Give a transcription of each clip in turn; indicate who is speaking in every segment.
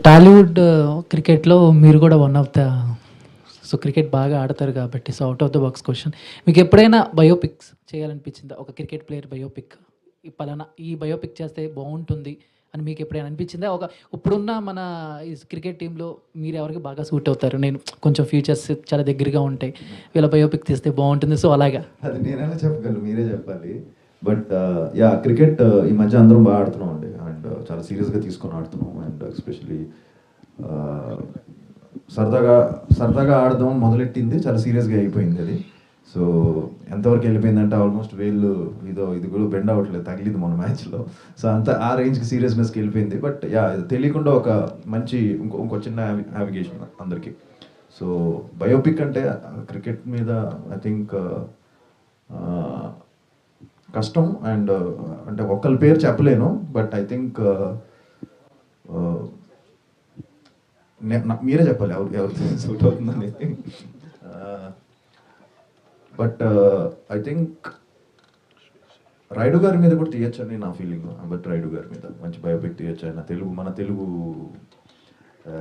Speaker 1: టాలీవుడ్ క్రికెట్‌లో మీరు కూడా వన్ ఆఫ్ ద క్రికెట్ బాగా ఆడతారు కాబట్టి out of the box question. మీకెప్పుడైనా బయోపిక్స్ చేయాలనిపించిందా? ఒక క్రికెట్ ప్లేయర్ బయోపిక్. ఈ పలానా ఈ బయోపిక్ చేస్తే బావుంటుంది అని మీకెప్పుడైనా అనిపించిందా? ఇప్పుడున్న మన ఈ క్రికెట్ టీమ్‌లో మీరెవరికి బాగా సూట్ అవుతారు? నేను కొంచెం ఫీచర్స్ చాలా దగ్గరగా ఉంటాయి. వీళ్ళ బయోపిక్ తీస్తే బావుంటుంది. అలాగా.
Speaker 2: అది నేనెలా చెప్పగలను, మీరే చెప్పాలి. But yeah! క్రికెట్ ఈ మధ్య అందరం బాగా ఆడుతున్నాం అండి. అండ్ చాలా సీరియస్‌గా తీసుకొని ఆడుతున్నాం. అండ్ ఎస్పెషల్లీ సరదాగా సరదాగా ఆడదాం మొదలెట్టింది చాలా సీరియస్‌గా అయిపోయింది అది. సో ఎంతవరకు వెళ్ళిపోయిందంటే ఆల్మోస్ట్ వేళ్ళు ఇది కూడా బెండ్ అవ్వట్లేదు, తగిలింది మొన్న మ్యాచ్‌లో. సో అంత ఆ రేంజ్‌కి సీరియస్‌నెస్‌కి వెళ్ళిపోయింది. But yeah! తెలియకుండా ఒక మంచి ఇంకో చిన్న నావిగేషన్ అందరికీ. సో బయోపిక్ అంటే క్రికెట్ మీద ఐ థింక్ కష్టం. అండ్ అంటే ఒక్కళ్ళ పేరు చెప్పలేను. బట్ ఐ థింక్ మీరే చెప్పాలి ఎవరు సూట్ అవుతుందని. బట్ ఐ థింక్ రాయుడు గారి మీద కూడా తీయచ్చని నా ఫీలింగ్. బట్ రాయుడు గారి మీద మంచి బయోపిక్ తీయచ్చు. ఆయన మన తెలుగు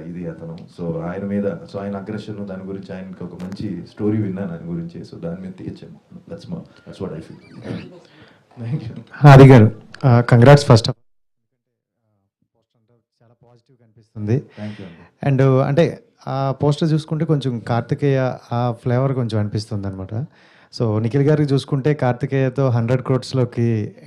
Speaker 2: ఇది అతను. సో ఆయన మీద, సో ఆయన అగ్రెషన్ దాని గురించి, ఆయనకి ఒక మంచి స్టోరీ విన్నాను ఆయన గురించి. సో దాని మీద తీయచ్చాను. That's what I feel. Thank you.
Speaker 3: Adi garu, congrats first of poster చాలా పాజిటివ్గా అనిపిస్తుంది.
Speaker 2: థ్యాంక్ యూ అండి.
Speaker 3: అండ్ అంటే ఆ పోస్టర్ చూసుకుంటే కొంచెం కార్తికేయ ఆ ఫ్లేవర్ కొంచెం అనిపిస్తుంది అనమాట. సో నిఖిల్ గారికి చూసుకుంటే కార్తికేయతో 100 crores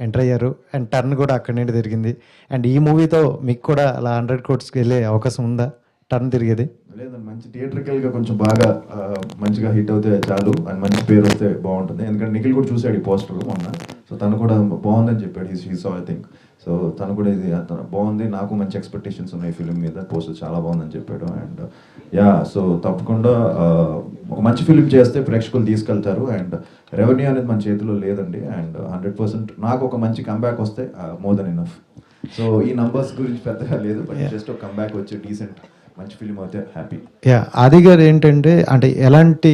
Speaker 3: ఎంటర్ అయ్యారు. అండ్ టర్న్ కూడా అక్కడి నుండి తిరిగింది. అండ్ ఈ మూవీతో మీకు కూడా అలా 100 crores వెళ్ళే అవకాశం ఉందా, టర్న్ తిరిగేది?
Speaker 2: లేదండి, మంచి థియేట్రికల్గా కొంచెం బాగా మంచిగా హిట్ అవుతే చాలు, అండ్ మంచి పేరు వస్తే బాగుంటుంది. ఎందుకంటే నిఖిల్ కూడా చూశాడు ఈ పోస్టర్ మొన్న. సో తను కూడా బాగుందని చెప్పాడు. He saw I think. So తను కూడా ఇది బాగుంది, నాకు మంచి ఎక్స్పెక్టేషన్స్ ఉన్నాయి ఫిలిం మీద, పోస్టర్ చాలా బాగుందని చెప్పాడు. అండ్ యా, సో తప్పకుండా ఒక మంచి ఫిలిం చేస్తే ప్రేక్షకులు తీసుకెళ్తారు. అండ్ రెవెన్యూ అనేది మన చేతిలో లేదండి. అండ్ 100% నాకు ఒక మంచి కంబ్యాక్ వస్తే మోర్ దెన్ ఇనఫ్. సో ఈ నంబర్స్ గురించి పెద్దగా లేదు, బట్ జస్ట్ ఒక కంబ్యాక్ వచ్చి డీసెంట్ మంచి ఫిలిం అయితే హ్యాపీ.
Speaker 3: యా, ఆది గారు ఏంటంటే అంటే ఎలాంటి